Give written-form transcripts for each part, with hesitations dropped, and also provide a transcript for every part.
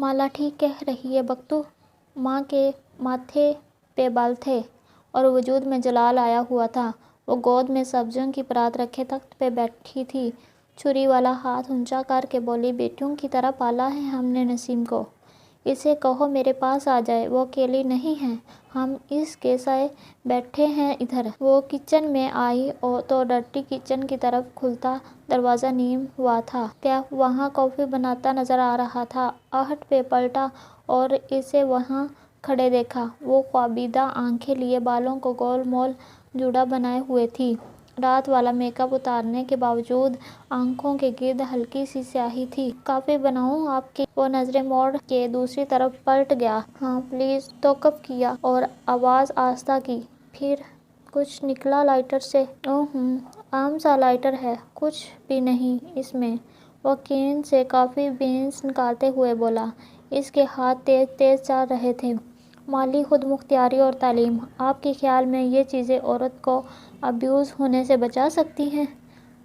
مالا ٹھیک کہہ رہی ہے بگتو۔ ماں کے ماتھے پہ بال تھے اور وجود میں جلال آیا ہوا تھا۔ وہ گود میں سبزیوں کی پرات رکھے تخت پہ بیٹھی تھی، چھری والا ہاتھ اونچا کر کے بولی، بیٹیوں کی طرح پالا ہے ہم نے نسیم کو، اسے کہو میرے پاس آ جائے، وہ اکیلی نہیں ہے، ہم اس کے سائے بیٹھے ہیں ادھر۔ وہ کچن میں آئی تو ڈرتی کچن کی طرف کھلتا دروازہ نیم ہوا تھا۔ کیف وہاں کافی بناتا نظر آ رہا تھا۔ آہٹ پہ پلٹا اور اسے وہاں کھڑے دیکھا۔ وہ خوابیدہ آنکھیں لیے بالوں کو گول مول جوڑا بنائے ہوئے تھی۔ رات والا میک اپ اتارنے کے باوجود آنکھوں کے گرد ہلکی سی سیاہی تھی۔ کافی بناؤں آپ کی؟ وہ نظریں موڑ کے دوسری طرف پلٹ گیا۔ ہاں پلیز، توقف کیا اور آواز آہستہ کی، پھر کچھ نکلا لائٹر سے؟ عام سا لائٹر ہے، کچھ بھی نہیں اس میں، وہ کین سے کافی بینز نکالتے ہوئے بولا۔ اس کے ہاتھ تیز تیز چل رہے تھے۔ مالی خود مختاری اور تعلیم، آپ کے خیال میں یہ چیزیں عورت کو ابیوز ہونے سے بچا سکتی ہیں؟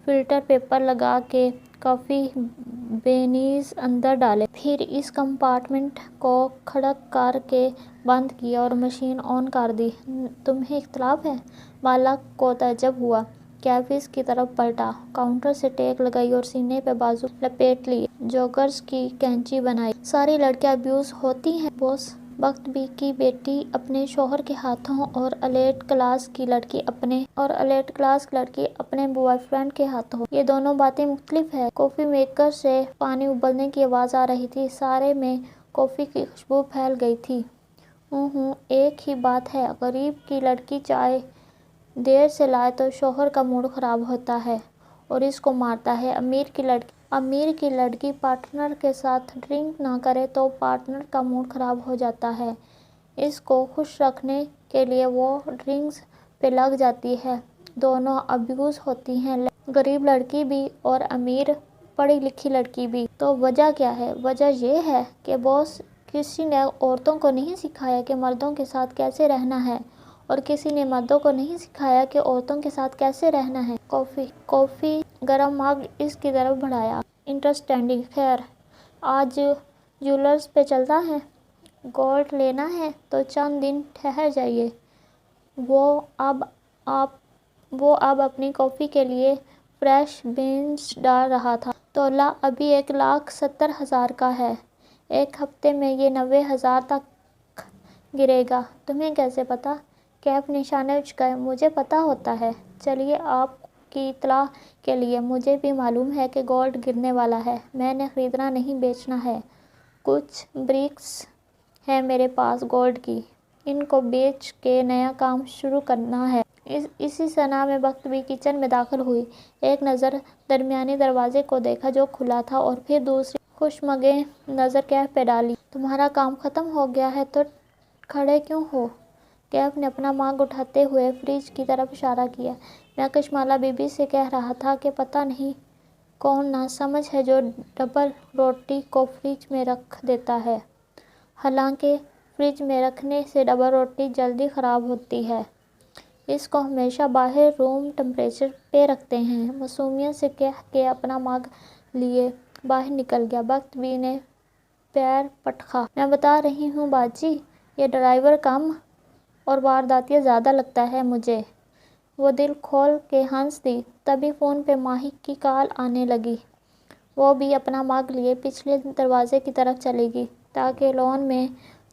فلٹر پیپر لگا کے کافی بینز اندر ڈالے، پھر اس کمپارٹمنٹ کو کھڑک کر کے بند کیا اور مشین آن کر دی۔ تمہیں اختلاف ہے؟ مالا کو تعجب ہوا۔ کیف اس کی طرف پلٹا، کاؤنٹر سے ٹیک لگائی اور سینے پہ بازو لپیٹ لیے، جوکرز کی کینچی بنائی۔ ساری لڑکیاں ابیوز ہوتی ہیں باس، بخت بی کی بیٹی اپنے شوہر کے ہاتھوں اور الیٹ کلاس کی لڑکی اپنے بوائے فرینڈ کے ہاتھوں، یہ دونوں باتیں مختلف ہیں۔ کافی میکر سے پانی ابلنے کی آواز آ رہی تھی، سارے میں کافی کی خوشبو پھیل گئی تھی۔ ایک ہی بات ہے، غریب کی لڑکی چائے دیر سے لائے تو شوہر کا موڈ خراب ہوتا ہے اور اس کو مارتا ہے۔ امیر کی لڑکی پارٹنر کے ساتھ ڈرنک نہ کرے تو پارٹنر کا موڈ خراب ہو جاتا ہے، اس کو خوش رکھنے کے لیے وہ ڈرنکس پہ لگ جاتی ہے، دونوں ابیوز ہوتی ہیں، غریب لڑکی بھی اور امیر پڑھی لکھی لڑکی بھی۔ تو وجہ کیا ہے؟ وجہ یہ ہے کہ باس، کسی نے عورتوں کو نہیں سکھایا کہ مردوں کے ساتھ کیسے رہنا ہے اور کسی نے مردوں کو نہیں سکھایا کہ عورتوں کے ساتھ کیسے رہنا ہے۔ کافی گرم مگ اس کی طرف بڑھایا۔ انٹرسٹنگ، خیر آج جیولرز پہ چلتا ہے؟ گولڈ لینا ہے تو چند دن ٹھہر جائیے۔ وہ اب اپنی کافی کے لیے فریش بینز ڈال رہا تھا۔ تولہ ابھی 1,70,000 کا ہے، ایک ہفتے میں یہ 90,000 تک گرے گا۔ تمہیں کیسے پتا؟ کیف نشانے اچکائے، مجھے پتا ہوتا ہے۔ چلیے آپ کی اطلاع کے لیے، مجھے بھی معلوم ہے کہ گولڈ گرنے والا ہے، میں نے خریدنا نہیں بیچنا ہے، کچھ بریکس ہیں میرے پاس گولڈ کی، ان کو بیچ کے نیا کام شروع کرنا ہے۔ اسی صنع میں بخت بھی کچن میں داخل ہوئی، ایک نظر درمیانی دروازے کو دیکھا جو کھلا تھا اور پھر دوسری خوشمگیں نظر کیف پہ ڈالی۔ تمہارا کام ختم ہو گیا ہے تو کھڑے کیوں ہو؟ کیف نے اپنا مگ اٹھاتے ہوئے فریج کی طرف اشارہ کیا۔ میں کشمالہ بی بی سے کہہ رہا تھا کہ پتہ نہیں کون ناسمجھ ہے جو ڈبل روٹی کو فریج میں رکھ دیتا ہے، حالانکہ فریج میں رکھنے سے ڈبل روٹی جلدی خراب ہوتی ہے، اس کو ہمیشہ باہر روم ٹمپریچر پہ رکھتے ہیں۔ معصومیت سے کہہ کے اپنا مگ لیے باہر نکل گیا۔ بخت بی نے پیر پٹکا۔ میں بتا رہی ہوں باجی، یہ ڈرائیور کم اور وارداتیہ زیادہ لگتا ہے مجھے۔ وہ دل کھول کے ہنس دی۔ تبھی فون پہ ماہی کی کال آنے لگی۔ وہ بھی اپنا مگ لیے پچھلے دروازے کی طرف چلی گئی تاکہ لان میں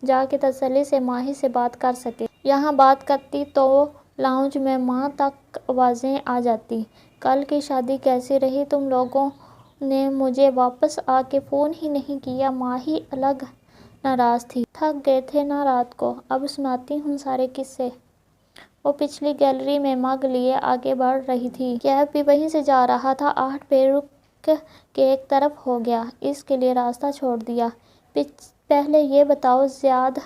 جا کے تسلی سے ماہی سے بات کر سکے۔ یہاں بات کرتی تو لاؤنج میں ماں تک آوازیں آ جاتی۔ کل کی شادی کیسی رہی؟ تم لوگوں نے مجھے واپس آ کے فون ہی نہیں کیا۔ ماہی الگ ناراض تھی۔ تھک گئے تھے نا رات کو، اب سناتی ہوں سارے قصے۔ وہ پچھلی گیلری میں مگ لیے آگے بڑھ رہی تھی۔ کیف بھی وہیں سے جا رہا تھا۔ آہٹ پہ رک کے ایک طرف ہو گیا، اس کے لیے راستہ چھوڑ دیا۔ پہلے یہ بتاؤ زیاد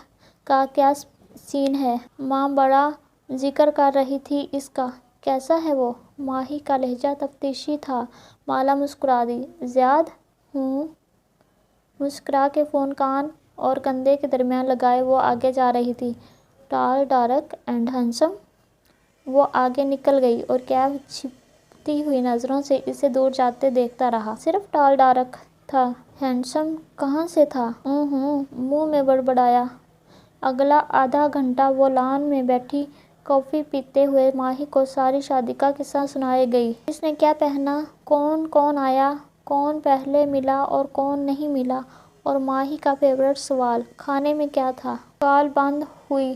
کا کیا سین ہے؟ ماں بڑا ذکر کر رہی تھی اس کا، کیسا ہے وہ؟ ماہی کا لہجہ تفتیشی تھا۔ مالا مسکرا دی۔ زیاد؟ مسکرا کے فون کان اور کندھے کے درمیان لگائے وہ آگے جا رہی تھی۔ ٹال، ڈارک اینڈ ہینڈسم؟ وہ آگے نکل گئی اور کیف چھپتی ہوئی نظروں سے اسے دور جاتے دیکھتا رہا۔ صرف ٹال ڈارک تھا، ہینڈسم کہاں سے تھا؟ منہ میں بڑبڑایا۔ اگلا آدھا گھنٹہ وہ لان میں بیٹھی کافی پیتے ہوئے ماہی کو ساری شادی کا قصہ سنائے گئی۔ کس نے کیا پہنا، کون کون آیا، کون پہلے ملا اور کون نہیں ملا، اور ماہی کا فیورٹ سوال، کھانے میں کیا تھا۔ کال بند ہوئی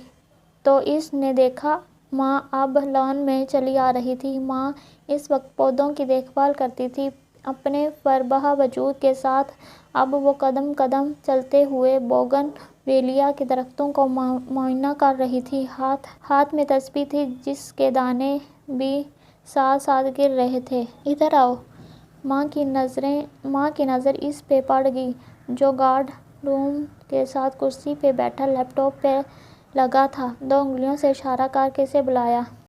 تو اس نے دیکھا ماں اب لان میں چلی آ رہی تھی۔ ماں اس وقت پودوں کی دیکھ بھال کرتی تھی اپنے فربہ وجود کے ساتھ۔ اب وہ قدم قدم چلتے ہوئے بوگن ویلیا کے درختوں کا معائنہ کر رہی تھی۔ ہاتھ میں تسبیح تھی جس کے دانے بھی ساتھ ساتھ گر رہے تھے۔ ادھر آؤ۔ ماں کی نظر اس پہ پڑ گئی جو گارڈ روم کے ساتھ کرسی پہ بیٹھا لیپ ٹاپ پہ لگا تھا۔ 2 انگلیوں سے اشارہ کر کے اسے بلایا۔